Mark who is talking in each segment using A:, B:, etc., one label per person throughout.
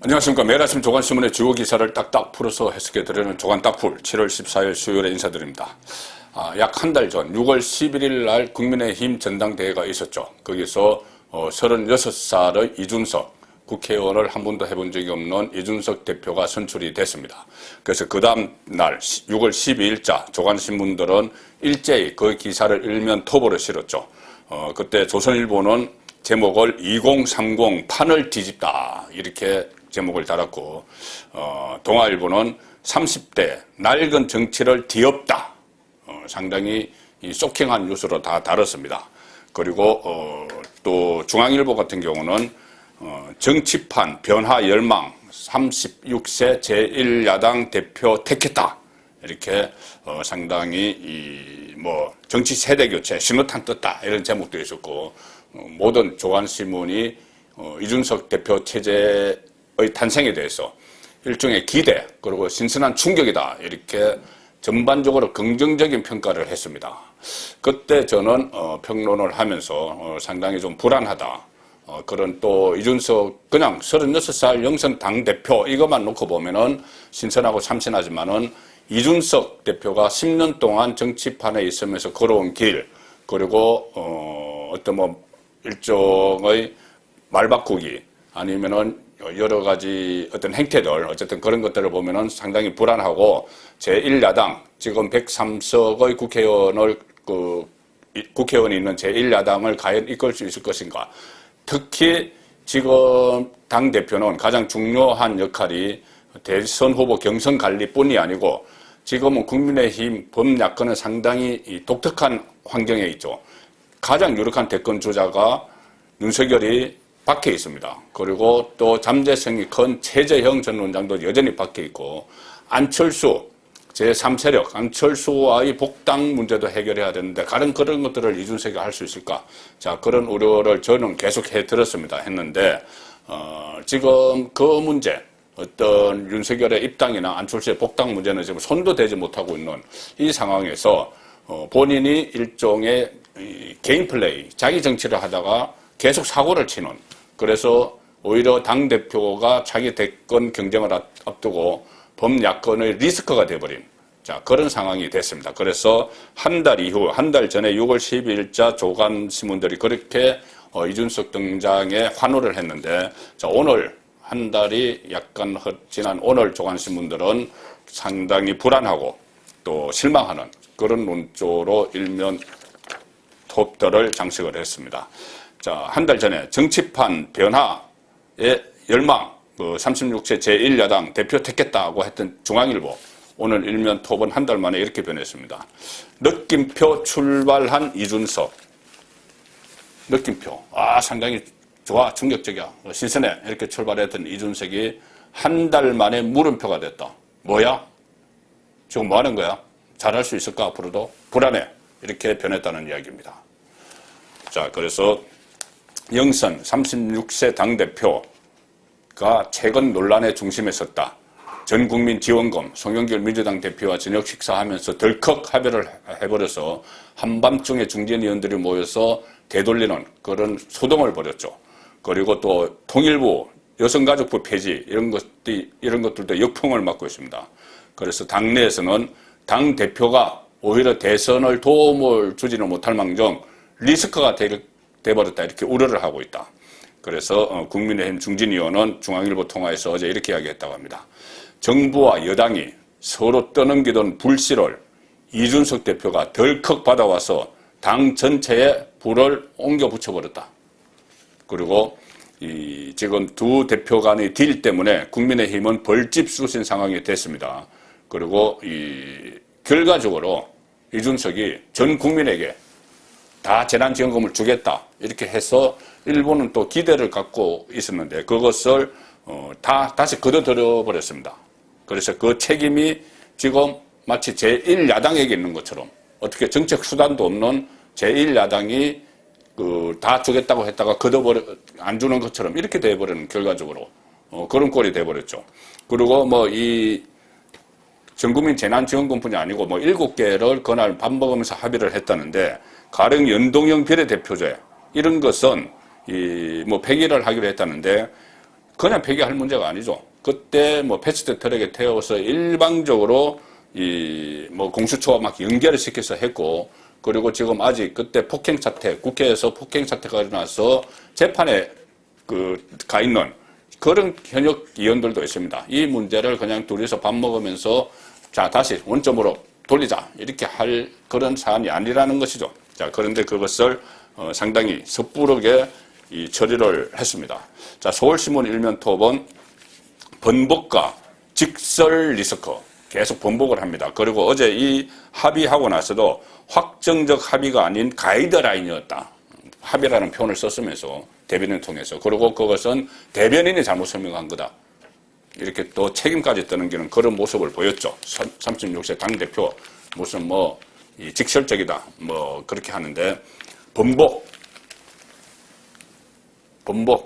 A: 안녕하십니까. 매일 아침 조간신문의 주요 기사를 딱딱 풀어서 해석해드리는 조간딱풀 7월 14일 수요일에 인사드립니다. 약 한 달 전 6월 11일 날 국민의힘 전당대회가 있었죠. 거기서 36살의 이준석 국회의원을 한 번도 해본 적이 없는 이준석 대표가 선출이 됐습니다. 그래서 그 다음 날 6월 12일자 조간신문들은 일제히 그 기사를 일면 톱으로 실었죠. 그때 조선일보는 제목을 2030 판을 뒤집다 이렇게 제목을 달았고, 동아일보는 30대 낡은 정치를 뒤엎다. 상당히 쇼킹한 뉴스로 다 다뤘습니다. 그리고 또 중앙일보 같은 경우는 정치판 변화 열망 36세 제1야당 대표 택했다. 이렇게 상당히 정치 세대 교체 신호탄 떴다 이런 제목도 있었고, 모든 조간신문이 이준석 대표 체제의 탄생에 대해서 일종의 기대 그리고 신선한 충격이다 이렇게 전반적으로 긍정적인 평가를 했습니다. 그때 저는 평론을 하면서 상당히 좀 불안하다. 그런 또 이준석 그냥 36살 영선 당대표 이것만 놓고 보면은 신선하고 참신하지만은 이준석 대표가 10년 동안 정치판에 있으면서 걸어온 길 그리고 어떤 일종의 말 바꾸기 아니면은 여러 가지 어떤 행태들 어쨌든 그런 것들을 보면은 상당히 불안하고 제1야당 지금 103석의 국회의원이 있는 제1야당을 과연 이끌 수 있을 것인가. 특히 지금 당대표는 가장 중요한 역할이 대선 후보 경선 관리뿐이 아니고 지금은 국민의힘 범야권은 상당히 독특한 환경에 있죠. 가장 유력한 대권 주자가 윤석열이 밖에 있습니다. 그리고 또 잠재성이 큰 최재형 전 원장도 여전히 밖에 있고, 안철수 제3세력 안철수와의 복당 문제도 해결해야 되는데 과연 그런 것들을 이준석이 할 수 있을까? 자, 그런 우려를 저는 계속 했는데 지금 그 문제 어떤 윤석열의 입당이나 안철수의 복당 문제는 지금 손도 대지 못하고 있는 이 상황에서 본인이 일종의 개인 플레이, 자기 정치를 하다가 계속 사고를 치는, 그래서 오히려 당대표가 자기 대권 경쟁을 앞두고 범야권의 리스크가 돼버린 그런 상황이 됐습니다. 그래서 한 달 전에 6월 12일자 조간신문들이 그렇게 이준석 등장에 환호를 했는데, 오늘 한 달이 약간 지난 오늘 조간신문들은 상당히 불안하고 또 실망하는 그런 논조로 일면 톱들을 장식을 했습니다. 한 달 전에 정치판 변화의 열망, 36세 제1야당 대표 택했다고 했던 중앙일보, 오늘 일면 톱은 한 달 만에 이렇게 변했습니다. 느낌표 출발한 이준석. 느낌표. 상당히 좋아, 충격적이야, 신선해. 이렇게 출발했던 이준석이 한 달 만에 물음표가 됐다. 뭐야? 지금 뭐 하는 거야? 잘할 수 있을까, 앞으로도? 불안해. 이렇게 변했다는 이야기입니다. 그래서 영선 36세 당대표가 최근 논란의 중심에 섰다. 전국민 지원금, 송영길 민주당 대표와 저녁 식사하면서 덜컥 합의를 해버려서 한밤중에 중진위원들이 모여서 되돌리는 그런 소동을 벌였죠. 그리고 또 통일부, 여성가족부 폐지 이런 것들도 역풍을 맞고 있습니다. 그래서 당내에서는 당 대표가 오히려 대선을 도움을 주지는 못할 망정 리스크가 돼버렸다 이렇게 우려를 하고 있다. 그래서 국민의힘 중진위원은 중앙일보 통화에서 어제 이렇게 이야기했다고 합니다. 정부와 여당이 서로 떠넘기던 불씨를 이준석 대표가 덜컥 받아와서 당 전체에 불을 옮겨 붙여버렸다. 그리고 지금 두 대표 간의 딜 때문에 국민의힘은 벌집 쑤신 상황이 됐습니다. 그리고 결과적으로 이준석이 전 국민에게 다 재난지원금을 주겠다 이렇게 해서 일본은 또 기대를 갖고 있었는데 그것을 다시 거둬들여 버렸습니다. 그래서 그 책임이 지금 마치 제1야당에게 있는 것처럼, 어떻게 정책 수단도 없는 제1야당이 다 주겠다고 했다가 안 주는 것처럼 이렇게 돼버리는, 결과적으로 그런 꼴이 돼버렸죠. 그리고 이 전국민 재난지원금뿐이 아니고 7개를 그날 밥 먹으면서 합의를 했다는데, 가령 연동형 비례대표제 이런 것은 폐기를 하기로 했다는데, 그냥 폐기할 문제가 아니죠. 그때 뭐 패스트 트랙에 태워서 일방적으로 이 뭐 공수처와 막 연결을 시켜서 했고, 그리고 지금 아직 그때 폭행 사태, 국회에서 폭행 사태가 일어나서 재판에 가 있는 그런 현역 의원들도 있습니다. 이 문제를 그냥 둘이서 밥 먹으면서 자, 다시 원점으로 돌리자. 이렇게 할 그런 사안이 아니라는 것이죠. 자, 그런데 그것을 상당히 섣부르게 이 처리를 했습니다. 자, 서울신문 일면 톱은 번복과 직설 리스크 계속 번복을 합니다. 그리고 어제 이 합의하고 나서도 확정적 합의가 아닌 가이드라인이었다. 합의라는 표현을 썼으면서 대변인을 통해서. 그리고 그것은 대변인이 잘못 설명한 거다. 이렇게 또 책임까지 떠넘기는 그런 모습을 보였죠. 36세 당대표 무슨 뭐 직설적이다. 뭐 그렇게 하는데 번복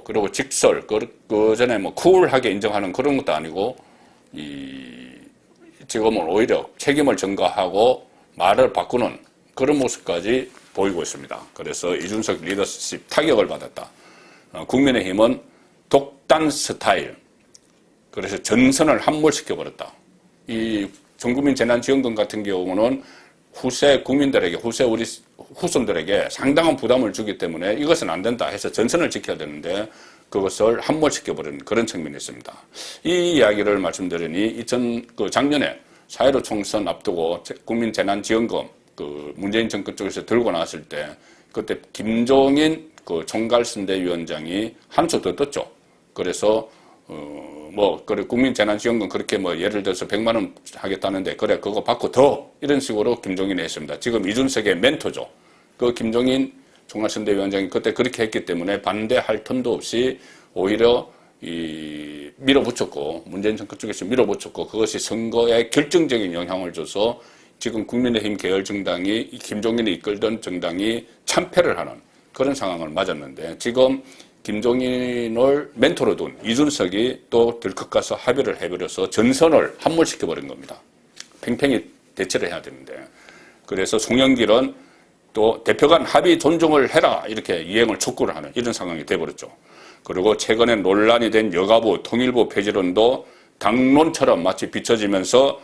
A: 그리고 직설 그 전에 뭐 쿨하게 인정하는 그런 것도 아니고 지금은 오히려 책임을 전가하고 말을 바꾸는 그런 모습까지 보이고 있습니다. 그래서 이준석 리더십 타격을 받았다. 국민의힘은 독단 스타일, 그래서 전선을 함몰시켜버렸다. 이 전국민 재난지원금 같은 경우는 후세 국민들에게, 후세 우리 후손들에게 상당한 부담을 주기 때문에 이것은 안 된다 해서 전선을 지켜야 되는데 그것을 함몰시켜버리는 그런 측면이 있습니다. 이 이야기를 말씀드리니 작년에 4.15 총선 앞두고 국민재난지원금 문재인 정권 쪽에서 들고 나왔을 때 그때 김종인 총괄선대위원장이 한수 더 떴죠. 그래서 그래 국민재난지원금 그렇게 예를 들어서 100만 원 하겠다는데 그래 그거 받고 더 이런 식으로 김종인이 했습니다. 지금 이준석의 멘토죠. 그 김종인 총괄선대위원장이 그때 그렇게 했기 때문에 반대할 틈도 없이 오히려 밀어붙였고 문재인 정권 쪽에서 밀어붙였고 그것이 선거에 결정적인 영향을 줘서 지금 국민의힘 계열 정당이 김종인이 이끌던 정당이 참패를 하는 그런 상황을 맞았는데 지금 김종인을 멘토로 둔 이준석이 또 들컥 가서 합의를 해버려서 전선을 함몰시켜버린 겁니다. 팽팽히 대처를 해야 되는데 그래서 송영길은 또 대표 간 합의 존중을 해라 이렇게 이행을 촉구를 하는 이런 상황이 돼버렸죠. 그리고 최근에 논란이 된 여가부 통일부 폐지론도 당론처럼 마치 비춰지면서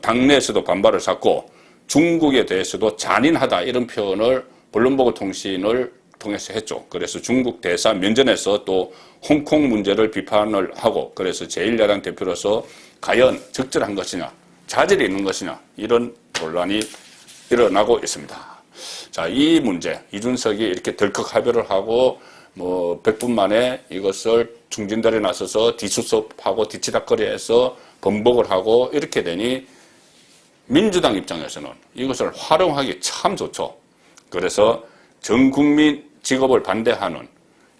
A: 당내에서도 반발을 샀고 중국에 대해서도 잔인하다 이런 표현을 언론보고통신을 통해서 했죠. 그래서 중국 대사 면전에서 또 홍콩 문제를 비판을 하고 그래서 제1야당 대표로서 과연 적절한 것이냐 자질이 있는 것이냐 이런 논란이 일어나고 있습니다. 자, 이 문제 이준석이 이렇게 덜컥 합의를 하고 100분 만에 이것을 중진들에 나서서 뒤수습하고 뒤치다거리해서 번복을 하고 이렇게 되니 민주당 입장에서는 이것을 활용하기 참 좋죠. 그래서 전 국민 직업을 반대하는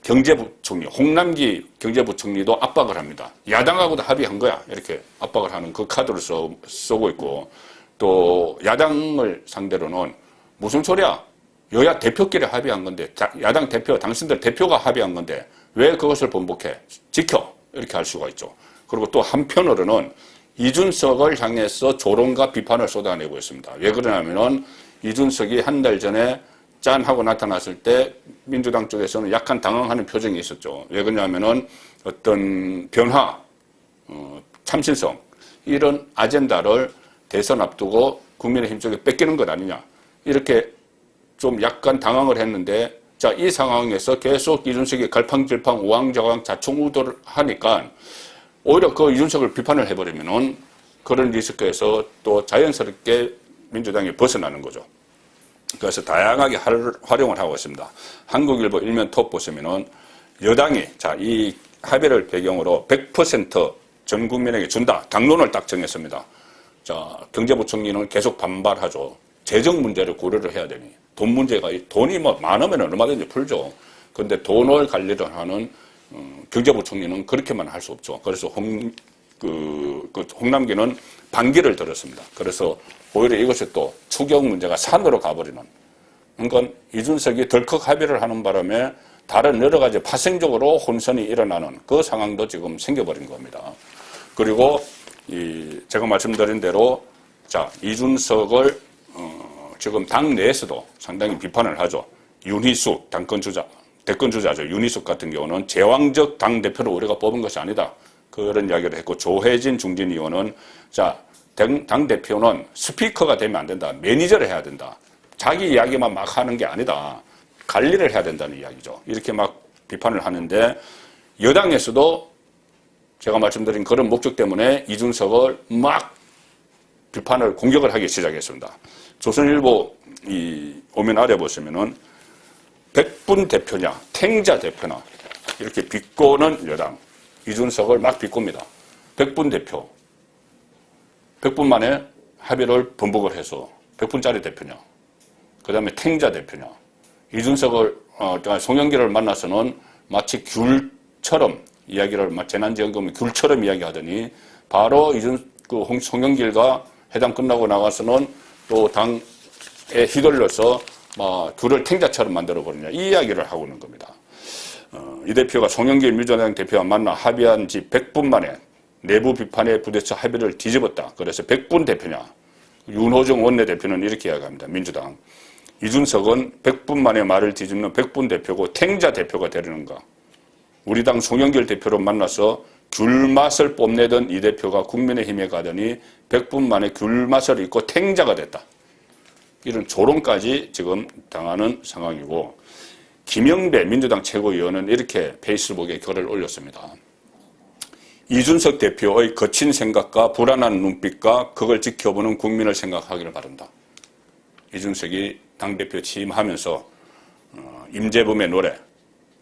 A: 경제부총리, 홍남기 경제부총리도 압박을 합니다. 야당하고도 합의한 거야. 이렇게 압박을 하는 그 카드를 쓰고 있고 또 야당을 상대로는 무슨 소리야? 여야 대표끼리 합의한 건데 야당 대표, 당신들 대표가 합의한 건데 왜 그것을 번복해? 지켜! 이렇게 할 수가 있죠. 그리고 또 한편으로는 이준석을 향해서 조롱과 비판을 쏟아내고 있습니다. 왜 그러냐면은 이준석이 한 달 전에 짠 하고 나타났을 때 민주당 쪽에서는 약간 당황하는 표정이 있었죠. 왜 그러냐면은 어떤 변화, 참신성 이런 아젠다를 대선 앞두고 국민의힘 쪽에 뺏기는 것 아니냐 이렇게 좀 약간 당황을 했는데 자, 이 상황에서 계속 이준석이 갈팡질팡 우왕좌왕 자충우돌을 하니까 오히려 그 이준석을 비판을 해버리면은 그런 리스크에서 또 자연스럽게 민주당이 벗어나는 거죠. 그래서 다양하게 활용을 하고 있습니다. 한국일보 일면 톱 보시면은 여당이 이 합의를 배경으로 100% 전 국민에게 준다. 당론을 딱 정했습니다. 자, 경제부총리는 계속 반발하죠. 재정 문제를 고려를 해야 되니. 돈 문제가, 돈이 많으면 얼마든지 풀죠. 그런데 돈을 관리를 하는 경제부총리는 그렇게만 할 수 없죠. 그래서 홍남기는 반기를 들었습니다. 그래서 오히려 이것이 또 추경 문제가 산으로 가버리는. 그러니까 이준석이 덜컥 합의를 하는 바람에 다른 여러 가지 파생적으로 혼선이 일어나는 그 상황도 지금 생겨버린 겁니다. 그리고 제가 말씀드린 대로 이준석을 지금 당 내에서도 상당히 비판을 하죠. 윤희수 당권주자 대권 주자죠. 윤희숙 같은 경우는 제왕적 당대표로 우리가 뽑은 것이 아니다. 그런 이야기를 했고, 조혜진 중진 의원은 자, 당대표는 스피커가 되면 안 된다. 매니저를 해야 된다. 자기 이야기만 막 하는 게 아니다. 관리를 해야 된다는 이야기죠. 이렇게 막 비판을 하는데, 여당에서도 제가 말씀드린 그런 목적 때문에 이준석을 막 비판을, 공격을 하기 시작했습니다. 조선일보 이 오면 아래 보시면은 백분 대표냐, 탱자 대표나 이렇게 비꼬는 여당, 이준석을 막 비꼽니다. 백분 대표, 100분 만에 합의를 번복을 해서 100분짜리 대표냐, 그 다음에 탱자 대표냐, 이준석을, 송영길을 만나서는 마치 귤처럼 이야기를, 재난지원금 귤처럼 이야기하더니 바로 송영길과 회담 끝나고 나가서는 또 당에 휘둘러서 귤을 탱자처럼 만들어버리냐, 이 이야기를 하고 있는 겁니다. 이 대표가 송영길 민주당 대표와 만나 합의한 지 100분 만에 내부 비판에 부딪혀 합의를 뒤집었다. 그래서 100분 대표냐. 윤호중 원내대표는 이렇게 이야기합니다. 민주당. 이준석은 100분 만에 말을 뒤집는 100분 대표고 탱자 대표가 되려는가. 우리 당 송영길 대표로 만나서 귤맛을 뽐내던 이 대표가 국민의힘에 가더니 100분 만에 귤맛을 잊고 탱자가 됐다. 이런 조롱까지 지금 당하는 상황이고, 김영배 민주당 최고위원은 이렇게 페이스북에 글을 올렸습니다. 이준석 대표의 거친 생각과 불안한 눈빛과 그걸 지켜보는 국민을 생각하기를 바란다. 이준석이 당대표 취임하면서 임재범의 노래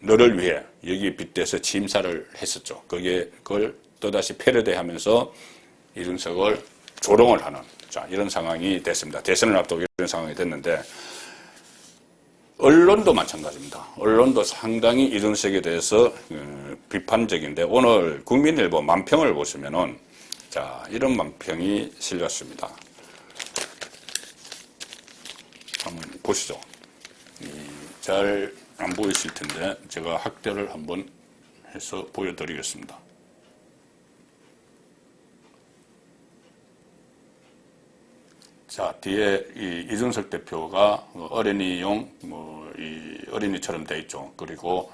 A: 너를 위해 여기 빗대서 취임사를 했었죠. 그걸 또다시 패러디하면서 이준석을 조롱을 하는, 자, 이런 상황이 됐습니다. 대선을 앞두고 이런 상황이 됐는데, 언론도 마찬가지입니다. 언론도 상당히 이준석에 대해서 비판적인데, 오늘 국민일보 만평을 보시면은, 자, 이런 만평이 실렸습니다. 한번 보시죠. 잘 안 보이실 텐데 제가 확대를 한번 해서 보여드리겠습니다. 자, 뒤에 이준석 대표가 어린이용 이 어린이처럼 돼 있죠. 그리고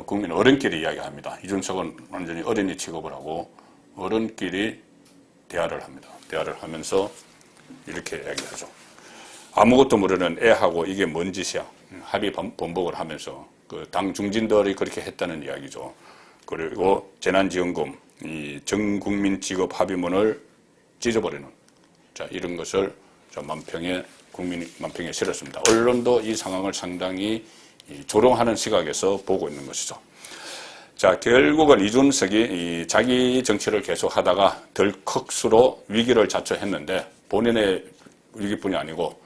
A: 국민 어른끼리 이야기합니다. 이준석은 완전히 어린이 취급을 하고 어른끼리 대화를 합니다. 대화를 하면서 이렇게 이야기하죠. 아무것도 모르는 애하고 이게 뭔 짓이야. 합의 번복을 하면서 그 당 중진들이 그렇게 했다는 이야기죠. 그리고 재난지원금 이 전국민 지급 합의문을 찢어버리는, 자, 이런 것을 만평에 실었습니다. 언론도 이 상황을 상당히 조롱하는 시각에서 보고 있는 것이죠. 자, 결국은 이준석이 자기 정치를 계속하다가 덜컥수로 위기를 자초했는데, 본인의 위기뿐이 아니고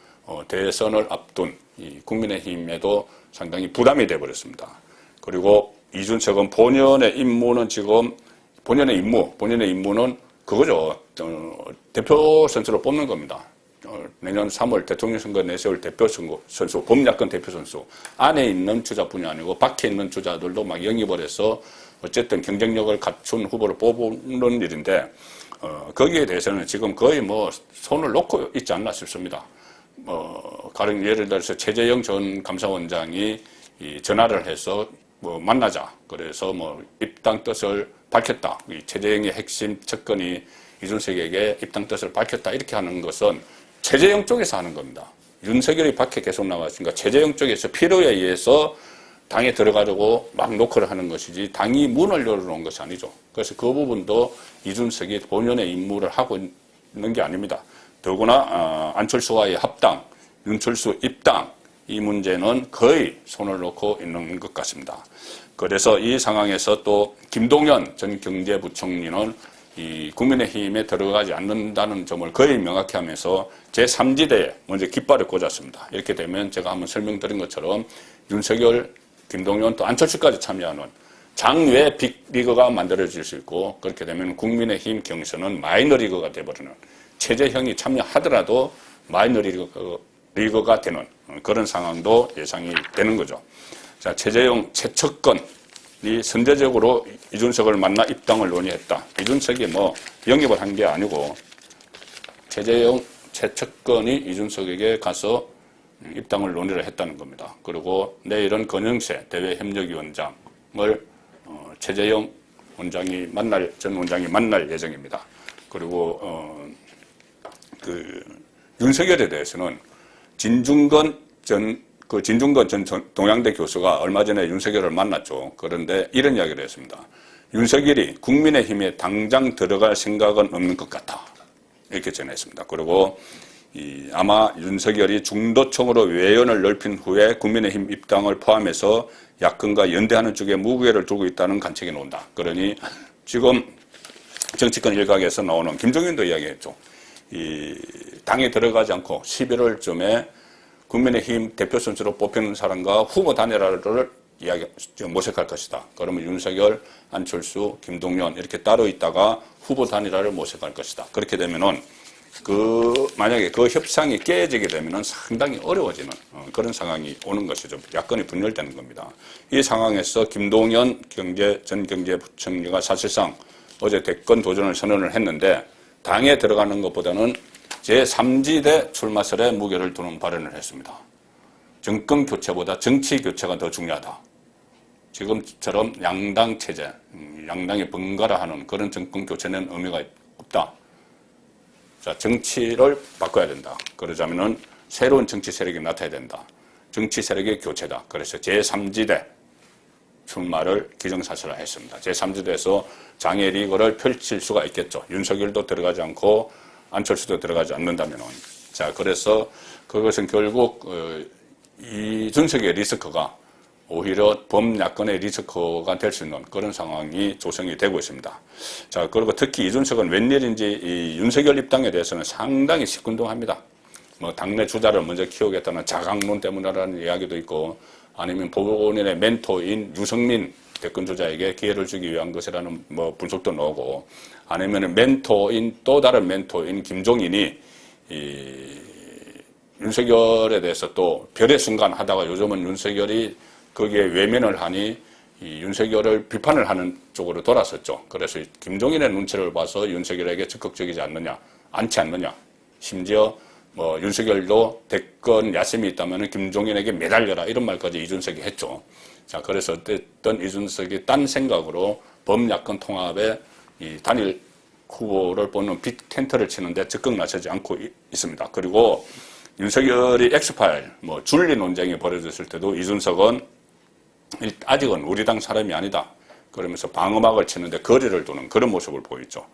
A: 대선을 앞둔 이 국민의힘에도 상당히 부담이 되어버렸습니다. 그리고 이준석은 본연의 임무는 그거죠. 대표 선수로 뽑는 겁니다. 내년 3월 대통령 선거 내세울 대표 선수, 범야권 대표 선수. 안에 있는 주자뿐이 아니고 밖에 있는 주자들도 막 영입을 해서 어쨌든 경쟁력을 갖춘 후보를 뽑는 일인데, 거기에 대해서는 지금 거의 손을 놓고 있지 않나 싶습니다. 가령 예를 들어서 최재형 전 감사원장이 전화를 해서 만나자. 그래서 입당 뜻을 밝혔다. 이 최재형의 핵심 측근이 이준석에게 입당 뜻을 밝혔다. 이렇게 하는 것은 최재형 쪽에서 하는 겁니다. 윤석열이 밖에 계속 나왔으니까 최재형 쪽에서 필요에 의해서 당에 들어가려고 막 노크를 하는 것이지 당이 문을 열어놓은 것이 아니죠. 그래서 그 부분도 이준석이 본연의 임무를 하고 있는 게 아닙니다. 더구나 안철수와의 합당, 윤철수 입당, 이 문제는 거의 손을 놓고 있는 것 같습니다. 그래서 이 상황에서 또 김동연 전 경제부총리는 이 국민의힘에 들어가지 않는다는 점을 거의 명확히 하면서 제3지대에 먼저 깃발을 꽂았습니다. 이렇게 되면 제가 한번 설명드린 것처럼 윤석열, 김동연 또 안철수까지 참여하는 장외 빅리그가 만들어질 수 있고, 그렇게 되면 국민의힘 경선은 마이너리그가 되어버리는, 최재형이 참여하더라도 마이너리그가 되는 그런 상황도 예상이 되는 거죠. 자, 최재형 최측근이 선제적으로 이준석을 만나 입당을 논의했다. 이준석이 영입을 한 게 아니고 최재형 최측근이 이준석에게 가서 입당을 논의를 했다는 겁니다. 그리고 내일은 권영세 대외협력위원장을 최재형 전 원장이 만날 예정입니다. 그리고 윤석열에 대해서는 진중권 전 동양대 교수가 얼마 전에 윤석열을 만났죠. 그런데 이런 이야기를 했습니다. 윤석열이 국민의힘에 당장 들어갈 생각은 없는 것 같다. 이렇게 전했습니다. 그리고 아마 윤석열이 중도층으로 외연을 넓힌 후에 국민의힘 입당을 포함해서 야권과 연대하는 쪽에 무게를 두고 있다는 관측이 나온다. 그러니 지금 정치권 일각에서 나오는 김종인도 이야기했죠. 당에 들어가지 않고 11월쯤에 국민의힘 대표 선수로 뽑히는 사람과 후보 단일화를 모색할 것이다. 그러면 윤석열, 안철수, 김동연 이렇게 따로 있다가 후보 단일화를 모색할 것이다. 그렇게 되면은 만약에 그 협상이 깨지게 되면은 상당히 어려워지는 그런 상황이 오는 것이죠. 야권이 분열되는 겁니다. 이 상황에서 김동연 전 경제부총리가 사실상 어제 대권 도전을 선언을 했는데 당에 들어가는 것보다는 제3지대 출마설에 무게를 두는 발언을 했습니다. 정권 교체보다 정치 교체가 더 중요하다. 지금처럼 양당 체제, 양당이 번갈아 하는 그런 정권 교체는 의미가 없다. 자, 정치를 바꿔야 된다. 그러자면은 새로운 정치 세력이 나타나야 된다. 정치 세력의 교체다. 그래서 제3지대 출마를 기정사실화했습니다. 제3지대에서 장애 리그를 펼칠 수가 있겠죠. 윤석열도 들어가지 않고 안철수도 들어가지 않는다면은. 자, 그래서 그것은 결국 이준석의 리스크가 오히려 범야권의 리스크가 될 수 있는 그런 상황이 조성이 되고 있습니다. 자, 그리고 특히 이준석은 웬일인지 이 윤석열 입당에 대해서는 상당히 시큰둥합니다. 당내 주자를 먼저 키우겠다는 자강론 때문이라는 이야기도 있고, 아니면 본인의 멘토인 유승민 대권 주자에게 기회를 주기 위한 것이라는 분석도 나오고, 아니면 또 다른 멘토인 김종인이 윤석열에 대해서 또 별의 순간 하다가 요즘은 윤석열이 거기에 외면을 하니 윤석열을 비판을 하는 쪽으로 돌아섰죠. 그래서 김종인의 눈치를 봐서 윤석열에게 적극적이지 않지 않느냐. 심지어 윤석열도 대권 야심이 있다면 김종인에게 매달려라 이런 말까지 이준석이 했죠. 자, 그래서 어쨌든 이준석이 딴 생각으로 범야권 통합에 이 단일 후보를 뽑는 빅 텐트를 치는데 적극 나서지 않고 있습니다. 그리고 윤석열이 엑스파일, 줄리 논쟁이 벌어졌을 때도 이준석은 아직은 우리 당 사람이 아니다. 그러면서 방어막을 치는데 거리를 두는 그런 모습을 보였죠.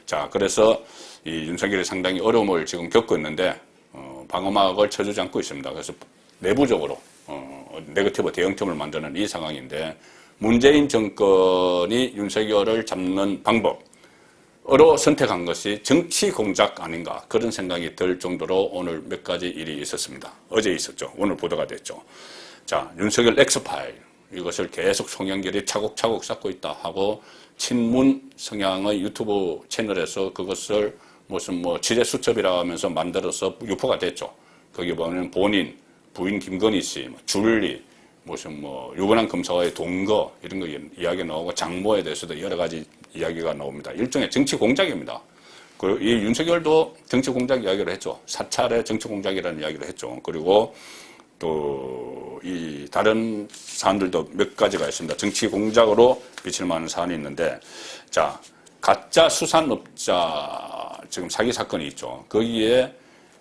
A: 자, 그래서 이 윤석열이 상당히 어려움을 지금 겪고 있는데, 방어막을 쳐주지 않고 있습니다. 그래서 내부적으로, 네거티브 대응팀을 만드는 이 상황인데, 문재인 정권이 윤석열을 잡는 방법으로 선택한 것이 정치 공작 아닌가 그런 생각이 들 정도로 오늘 몇 가지 일이 있었습니다. 어제 있었죠. 오늘 보도가 됐죠. 자, 윤석열 엑스파일. 이것을 계속 송영길이 차곡차곡 쌓고 있다 하고 친문 성향의 유튜브 채널에서 그것을 무슨 취재 수첩이라 하면서 만들어서 유포가 됐죠. 거기 보면 본인, 부인 김건희 씨, 줄리, 무슨 유관한 검사와의 동거 이런 거 이야기 나오고 장모에 대해서도 여러 가지 이야기가 나옵니다. 일종의 정치 공작입니다. 그리고 이 윤석열도 정치 공작 이야기를 했죠. 사찰의 정치 공작이라는 이야기를 했죠. 그리고 또 이 다른 사안들도 몇 가지가 있습니다. 정치 공작으로 비칠 만한 사안이 있는데, 자, 가짜 수산업자 지금 사기 사건이 있죠. 거기에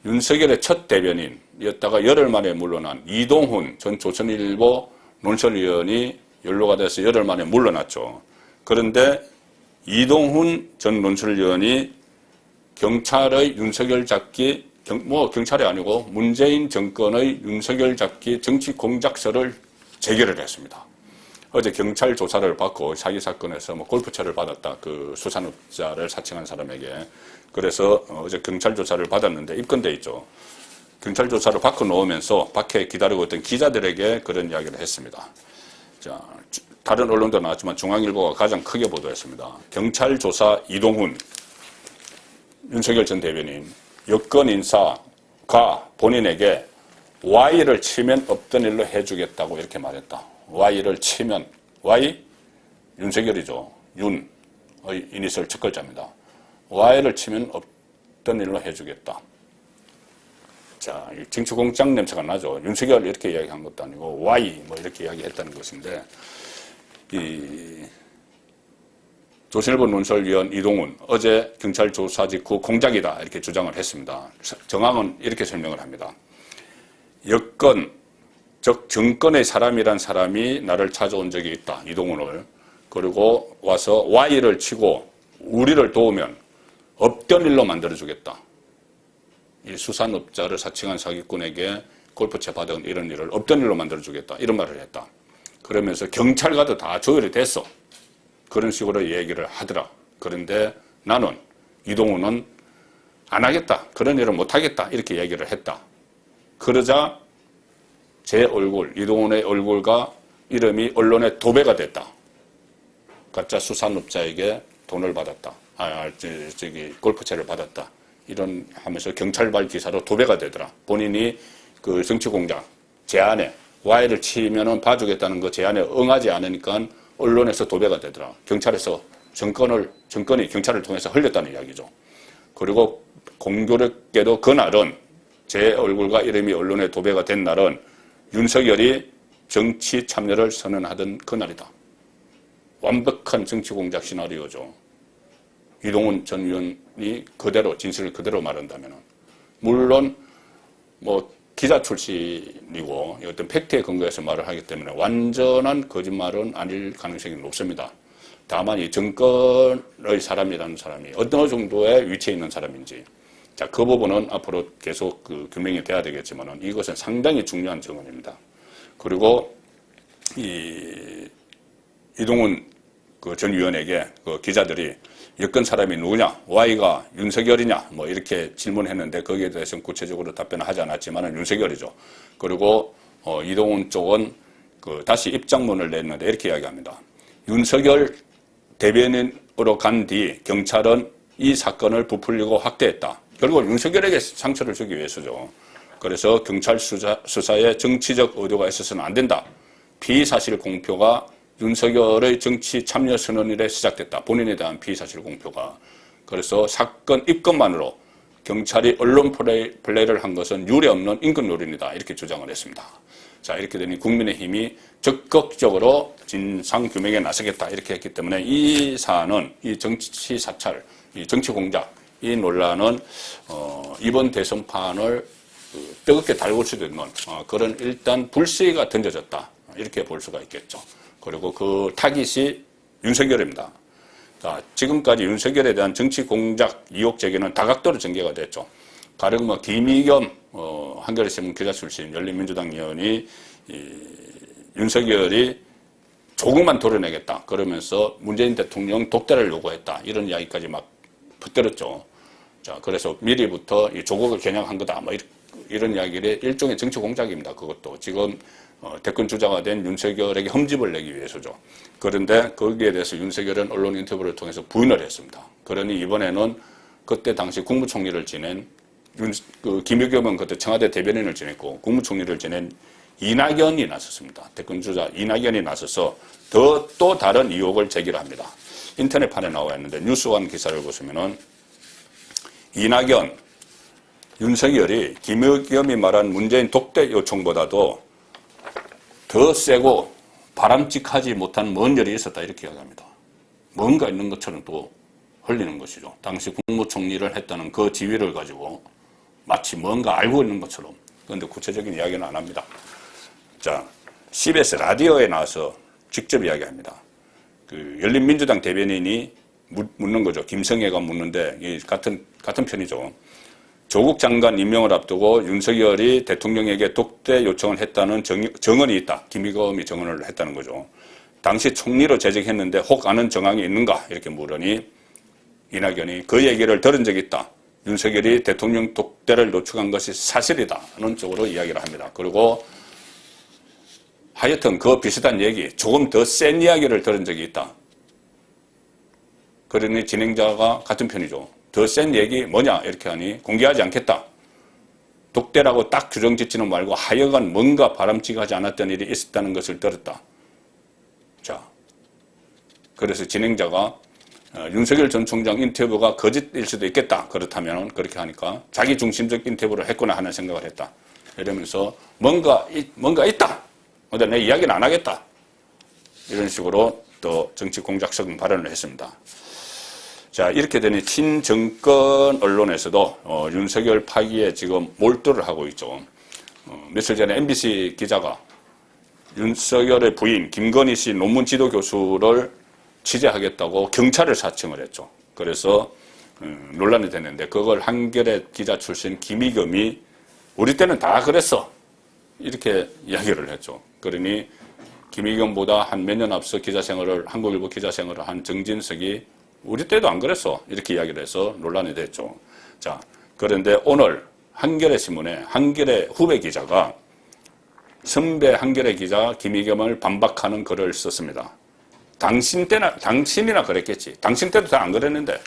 A: 윤석열의 첫 대변인이었다가 열흘 만에 물러난 이동훈 전 조선일보 논설위원이 연루가 돼서 열흘 만에 물러났죠. 그런데 이동훈 전 논설위원이 경찰의 윤석열 잡기 경찰이 아니고 문재인 정권의 윤석열 잡기 정치 공작서를 제기를 했습니다. 어제 경찰 조사를 받고 사기 사건에서 골프채를 받았다. 그 수산업자를 사칭한 사람에게. 그래서 어제 경찰 조사를 받았는데 입건돼 있죠. 경찰 조사를 받고 나오면서 밖에 기다리고 있던 기자들에게 그런 이야기를 했습니다. 자, 다른 언론도 나왔지만 중앙일보가 가장 크게 보도했습니다. 경찰 조사 이동훈, 윤석열 전 대변인, 여권 인사가 본인에게 Y를 치면 없던 일로 해주겠다고 이렇게 말했다. Y를 치면, Y? 윤석열이죠. 윤의 이니셜 첫 글자입니다. Y를 치면 없던 일로 해주겠다. 자, 정치공작 냄새가 나죠. 윤석열 이렇게 이야기한 것도 아니고 Y 뭐 이렇게 이야기했다는 것인데, 이 조선일보 논설위원 이동훈 어제 경찰 조사 직후 공작이다 이렇게 주장을 했습니다. 정황은 이렇게 설명을 합니다. 여권, 즉 정권의 사람이란 사람이 나를 찾아온 적이 있다. 이동훈을. 그리고 와서 Y를 치고 우리를 도우면 없던 일로 만들어주겠다. 이 수산업자를 사칭한 사기꾼에게 골프채 받은 이런 일을 없던 일로 만들어주겠다. 이런 말을 했다. 그러면서 경찰과도 다 조율이 됐어. 그런 식으로 얘기를 하더라. 그런데 나는 이동훈은 안 하겠다. 그런 일을 못 하겠다. 이렇게 얘기를 했다. 그러자 제 얼굴, 이동훈의 얼굴과 이름이 언론에 도배가 됐다. 가짜 수산업자에게 돈을 받았다. 골프채를 받았다. 이런 하면서 경찰발 기사로 도배가 되더라. 본인이 그 정치공작 제안에 Y를 치면은 봐주겠다는 그 제안에 응하지 않으니까 언론에서 도배가 되더라. 경찰에서 정권이 경찰을 통해서 흘렸다는 이야기죠. 그리고 공교롭게도 그날은 제 얼굴과 이름이 언론에 도배가 된 날은 윤석열이 정치 참여를 선언하던 그날이다. 완벽한 정치공작 시나리오죠. 이동훈 전 의원이 그대로 진실을 그대로 말한다면 물론 뭐 기자 출신이고 어떤 팩트에 근거해서 말을 하기 때문에 완전한 거짓말은 아닐 가능성이 높습니다. 다만 이 정권의 사람이라는 사람이 어느 정도의 위치에 있는 사람인지 자, 그 부분은 앞으로 계속 그 규명이 돼야 되겠지만 이것은 상당히 중요한 증언입니다. 그리고 이동훈 그 전 의원에게 그 기자들이 여권 사람이 누구냐, Y가 윤석열이냐, 뭐 이렇게 질문했는데 거기에 대해서는 구체적으로 답변을 하지 않았지만 윤석열이죠. 그리고 이동훈 쪽은 그 다시 입장문을 냈는데 이렇게 이야기합니다. 윤석열 대변인으로 간 뒤 경찰은 이 사건을 부풀리고 확대했다. 결국 윤석열에게 상처를 주기 위해서죠. 그래서 경찰 수사에 정치적 의도가 있어서는 안 된다. 피의사실 공표가 윤석열의 정치 참여 선언일에 시작됐다. 본인에 대한 피의사실 공표가. 그래서 사건 입건만으로 경찰이 언론 플레이를 한 것은 유례없는 인권노린이다. 이렇게 주장을 했습니다. 자, 이렇게 되니 국민의힘이 적극적으로 진상규명에 나서겠다. 이렇게 했기 때문에 이 사안은 이 정치 사찰, 이 정치 공작, 이 논란은 이번 대선판을 뜨겁게 달굴 수도 있는 그런 일단 불씨가 던져졌다. 이렇게 볼 수가 있겠죠. 그리고 그 타깃이 윤석열입니다. 자, 지금까지 윤석열에 대한 정치 공작 의혹 제기는 다각도로 전개가 됐죠. 가령 뭐 김의겸 한겨레신문 기자 출신 열린민주당 의원이 윤석열이 조국만 도려내겠다 그러면서 문재인 대통령 독대를 요구했다 이런 이야기까지 막 붙들었죠. 자, 그래서 미리부터 이 조국을 겨냥한 거다 뭐 이런 이야기를 일종의 정치 공작입니다. 그것도 지금 대권 주자가 된 윤석열에게 흠집을 내기 위해서죠. 그런데 거기에 대해서 윤석열은 언론 인터뷰를 통해서 부인을 했습니다. 그러니 이번에는 그때 당시 국무총리를 지낸 김의겸은 그때 청와대 대변인을 지냈고 국무총리를 지낸 이낙연이 나섰습니다. 대권 주자 이낙연이 나서서 또 다른 의혹을 제기를 합니다. 인터넷판에 나와 있는데 뉴스원 기사를 보시면은 이낙연, 윤석열이 김의겸이 말한 문재인 독대 요청보다도 더 세고 바람직하지 못한 뭔 일이 있었다 이렇게 이야기합니다. 뭔가 있는 것처럼 또 흘리는 것이죠. 당시 국무총리를 했다는 그 지위를 가지고 마치 뭔가 알고 있는 것처럼. 그런데 구체적인 이야기는 안 합니다. 자, CBS 라디오에 나와서 직접 이야기합니다. 그 열린민주당 대변인이 묻는 거죠. 김성애가 묻는데 같은 편이죠. 조국 장관 임명을 앞두고 윤석열이 대통령에게 독대 요청을 했다는 정언이 있다. 김의겸이 정언을 했다는 거죠. 당시 총리로 재직했는데 혹 아는 정황이 있는가? 이렇게 물으니 이낙연이 그 얘기를 들은 적이 있다. 윤석열이 대통령 독대를 요청한 것이 사실이다. 하는 쪽으로 이야기를 합니다. 그리고 하여튼 그 비슷한 얘기, 조금 더 센 이야기를 들은 적이 있다. 그러니 진행자가 같은 편이죠. 더 센 얘기 뭐냐 이렇게 하니 공개하지 않겠다. 독대라고 딱 규정 짓지는 말고 하여간 뭔가 바람직하지 않았던 일이 있었다는 것을 들었다. 자, 그래서 진행자가 윤석열 전 총장 인터뷰가 거짓일 수도 있겠다. 그렇다면 그렇게 하니까 자기 중심적 인터뷰를 했구나 하는 생각을 했다. 이러면서 뭔가 있다. 근데 내 이야기는 안 하겠다. 이런 식으로 또 정치 공작성 발언을 했습니다. 자, 이렇게 되니 친정권 언론에서도 윤석열 파기에 지금 몰두를 하고 있죠. 며칠 전에 MBC 기자가 윤석열의 부인 김건희 씨 논문 지도 교수를 취재하겠다고 경찰을 사칭을 했죠. 그래서 논란이 됐는데 그걸 한겨레 기자 출신 김의겸이 우리 때는 다 그랬어. 이렇게 이야기를 했죠. 그러니 김의겸보다 한 몇 년 앞서 한국일보 기자 생활을 한 정진석이 우리 때도 안 그랬어. 이렇게 이야기를 해서 논란이 됐죠. 자, 그런데 오늘 한겨레 신문에 한겨레 후배 기자가 선배 한겨레 기자 김의겸을 반박하는 글을 썼습니다. 당신이나 그랬겠지. 당신 때도 다 안 그랬는데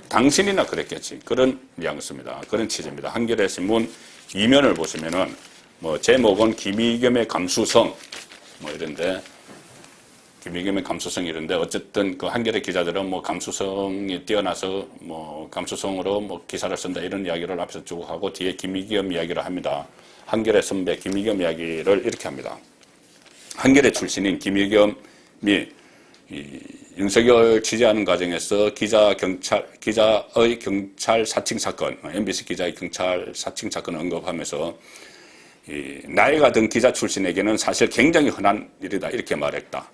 A: 당신이나 그랬겠지. 그런 뉘앙스입니다. 그런 취지입니다. 한겨레 신문 이면을 보시면은 뭐 제목은 김의겸의 감수성 뭐 이런데 김의겸의 감수성 이런데 어쨌든 그 한겨레 기자들은 뭐 감수성이 뛰어나서 뭐 감수성으로 뭐 기사를 쓴다 이런 이야기를 앞에서 쭉 하고 뒤에 김의겸 이야기를 합니다. 한겨레 선배 김의겸 이야기를 이렇게 합니다. 한겨레 출신인 김의겸이 윤석열 취재하는 과정에서 기자의 경찰 사칭 사건, MBC 기자의 경찰 사칭 사건을 언급하면서 나이가 든 기자 출신에게는 사실 굉장히 흔한 일이다 이렇게 말했다.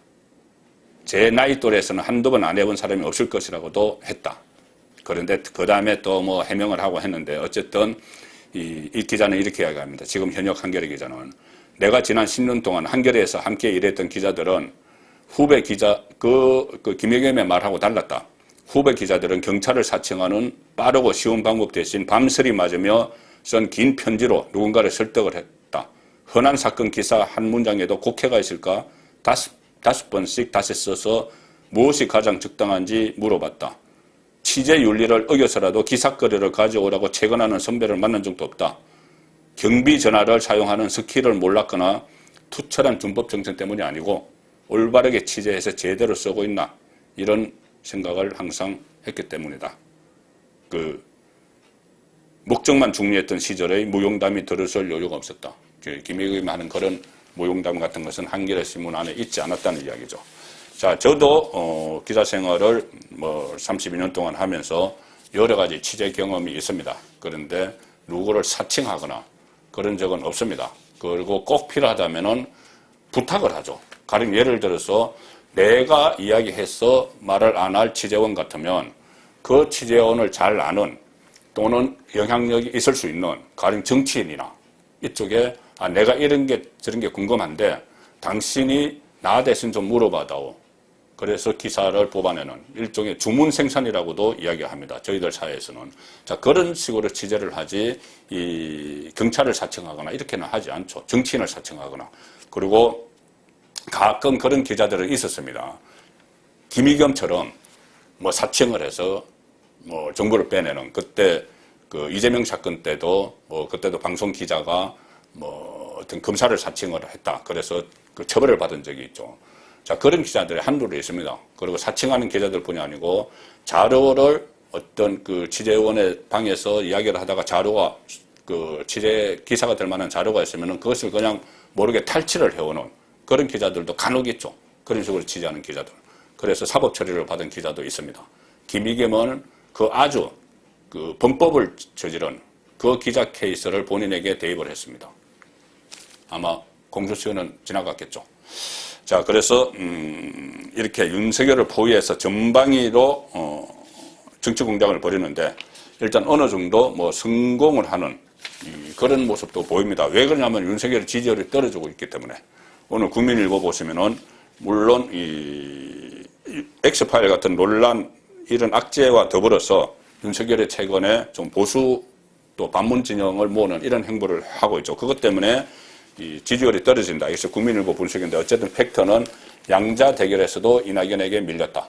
A: 제 나이 또래에서는 한두 번 안 해본 사람이 없을 것이라고도 했다. 그런데 그 다음에 또 뭐 해명을 하고 했는데 어쨌든 이 기자는 이렇게 이야기합니다. 지금 현역 한겨레 기자는 내가 지난 10년 동안 한겨레에서 함께 일했던 기자들은 후배 기자 그 김의겸의 말하고 달랐다. 후배 기자들은 경찰을 사칭하는 빠르고 쉬운 방법 대신 밤새리 맞으며 쓴 긴 편지로 누군가를 설득을 했다. 흔한 사건 기사 한 문장에도 곡해가 있을까? 다섯 번씩 다시 써서 무엇이 가장 적당한지 물어봤다. 취재 윤리를 어겨서라도 기사거리를 가져오라고 채권하는 선배를 만난 적도 없다. 경비 전화를 사용하는 스킬을 몰랐거나 투철한 준법 정책 때문이 아니고 올바르게 취재해서 제대로 쓰고 있나 이런 생각을 항상 했기 때문이다. 목적만 중요했던 시절의 무용담이 들어설 여유가 없었다. 김의겸이 하는 그런 무용담 같은 것은 한겨레 신문 안에 있지 않았다는 이야기죠. 자, 저도 기자 생활을 뭐 32년 동안 하면서 여러 가지 취재 경험이 있습니다. 그런데 누구를 사칭하거나 그런 적은 없습니다. 그리고 꼭 필요하다면은 부탁을 하죠. 가령 예를 들어서 내가 이야기해서 말을 안 할 취재원 같으면 그 취재원을 잘 아는 또는 영향력이 있을 수 있는 가령 정치인이나 이쪽에 내가 이런 게 저런 게 궁금한데 당신이 나 대신 좀 물어봐다오. 그래서 기사를 뽑아내는 일종의 주문 생산이라고도 이야기합니다. 저희들 사회에서는. 자, 그런 식으로 취재를 하지 이 경찰을 사칭하거나 이렇게는 하지 않죠. 정치인을 사칭하거나. 그리고 가끔 그런 기자들은 있었습니다. 김의겸처럼 뭐 사칭을 해서 뭐 정보를 빼내는 그때 그 이재명 사건 때도 뭐 그때도 방송 기자가 뭐 어떤 검사를 사칭을 했다. 그래서 그 처벌을 받은 적이 있죠. 자, 그런 기자들이 한둘이 있습니다. 그리고 사칭하는 기자들뿐이 아니고 자료를 어떤 그 취재원의 방에서 이야기를 하다가 자료가 그 취재 기사가 될 만한 자료가 있으면은 그것을 그냥 모르게 탈취를 해오는 그런 기자들도 간혹 있죠. 그런 식으로 취재하는 기자들. 그래서 사법 처리를 받은 기자도 있습니다. 김의겸은 아주 그 범법을 저지른 그 기자 케이스를 본인에게 대입을 했습니다. 아마 공소시효는 지나갔겠죠. 자, 그래서 이렇게 윤석열을 포위해서 전방위로 정치 공작을 벌이는데 일단 어느 정도 뭐 성공을 하는 그런 모습도 보입니다. 왜 그러냐면 윤석열 지지율이 떨어지고 있기 때문에. 오늘 국민일보 보시면은 물론 이 엑스파일 같은 논란 이런 악재와 더불어서 윤석열의 최근에 좀 보수 또 반문 진영을 모으는 이런 행보를 하고 있죠. 그것 때문에 이 지지율이 떨어진다. 그래서 국민일보 분석인데 어쨌든 팩트는 양자 대결에서도 이낙연에게 밀렸다.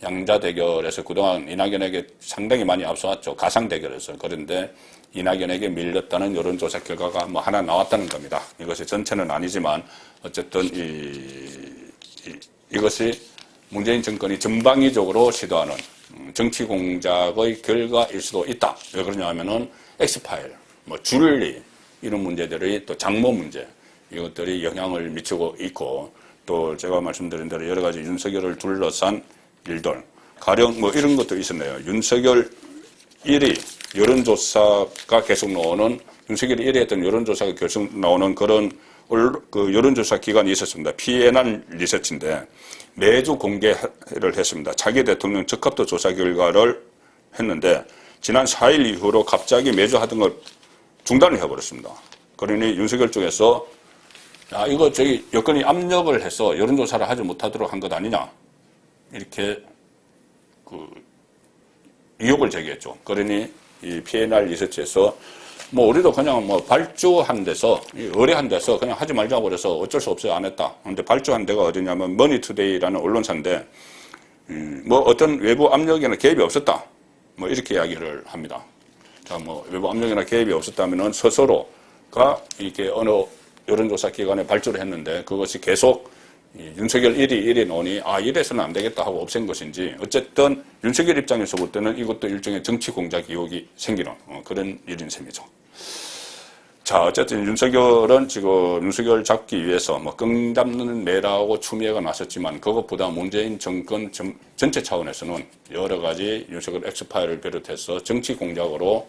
A: 양자 대결에서 그동안 이낙연에게 상당히 많이 앞서왔죠. 가상 대결에서. 그런데 이낙연에게 밀렸다는 여론조사 결과가 뭐 하나 나왔다는 겁니다. 이것이 전체는 아니지만 어쨌든 이것이 문재인 정권이 전방위적으로 시도하는 정치 공작의 결과일 수도 있다. 왜 그러냐 하면은 엑스파일, 뭐 줄리 이런 문제들이 또 장모 문제 이것들이 영향을 미치고 있고 또 제가 말씀드린 대로 여러 가지 윤석열을 둘러싼 일들 가령 뭐 이런 것도 있었네요. 윤석열 1위 여론조사가 계속 나오는 윤석열이 1위 했던 여론조사가 계속 나오는 그런 그 여론조사 기관이 있었습니다. PNN 리서치인데 매주 공개를 했습니다. 차기 대통령 적합도 조사 결과를 했는데 지난 4일 이후로 갑자기 매주 하던 걸 중단을 해버렸습니다. 그러니 윤석열 쪽에서 야 이거 저기 여건이 압력을 해서 여론조사를 하지 못하도록 한 것 아니냐 이렇게 그 의혹을 제기했죠. 그러니 이 PNR 리서치에서 뭐 우리도 그냥 뭐 발주한 데서 의뢰한 데서 그냥 하지 말자고 그래서 어쩔 수 없어요 안 했다. 그런데 발주한 데가 어디냐면 머니투데이라는 언론사인데 뭐 어떤 외부 압력이나 개입이 없었다. 뭐 이렇게 이야기를 합니다. 자, 뭐 외부 압력이나 개입이 없었다면은 스스로가 이렇게 어느 여론조사 기관에 발주를 했는데 그것이 계속 윤석열 1위 논의 이래서는 안 되겠다 하고 없앤 것인지 어쨌든 윤석열 입장에서 볼 때는 이것도 일종의 정치 공작 의혹이 생기는 그런 일인 셈이죠. 자, 어쨌든 윤석열은 지금 윤석열 잡기 위해서 뭐 끈 잡는 매라고 추미애가 나섰지만 그것보다 문재인 정권 전체 차원에서는 여러 가지 윤석열 엑스파일을 비롯해서 정치 공작으로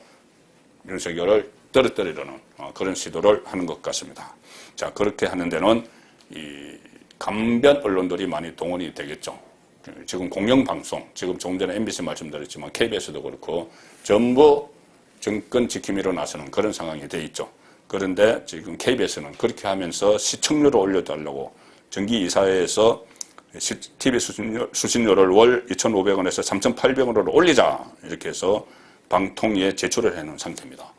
A: 윤석열을 떨어뜨리려는 그런 시도를 하는 것 같습니다. 자, 그렇게 하는 데는 이 강변 언론들이 많이 동원이 되겠죠. 지금 공영방송, 지금 조금 전에 MBC 말씀드렸지만 KBS도 그렇고 전부 정권 지킴이로 나서는 그런 상황이 돼 있죠. 그런데 지금 KBS는 그렇게 하면서 시청률을 올려달라고 정기이사회에서 TV 수신료를 월 2,500원에서 3,800원으로 올리자 이렇게 해서 방통위에 제출을 해놓은 상태입니다.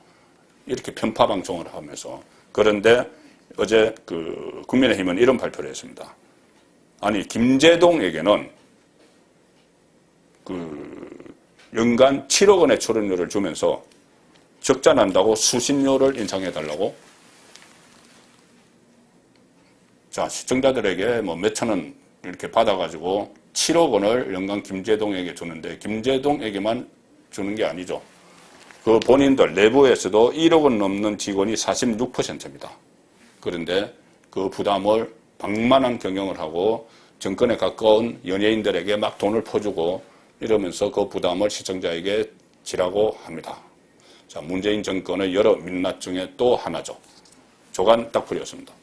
A: 이렇게 편파 방송을 하면서 그런데 어제 그 국민의힘은 이런 발표를 했습니다. 아니 김제동에게는 그 연간 7억 원의 출연료를 주면서 적자 난다고 수신료를 인상해달라고. 자, 시청자들에게 뭐 몇천 원 이렇게 받아가지고 7억 원을 연간 김제동에게 주는데 김제동에게만 주는 게 아니죠. 그 본인들 내부에서도 1억 원 넘는 직원이 46%입니다. 그런데 그 부담을 방만한 경영을 하고 정권에 가까운 연예인들에게 막 돈을 퍼주고 이러면서 그 부담을 시청자에게 지라고 합니다. 자, 문재인 정권의 여러 민낯 중에 또 하나죠. 조간 딱풀이었습니다.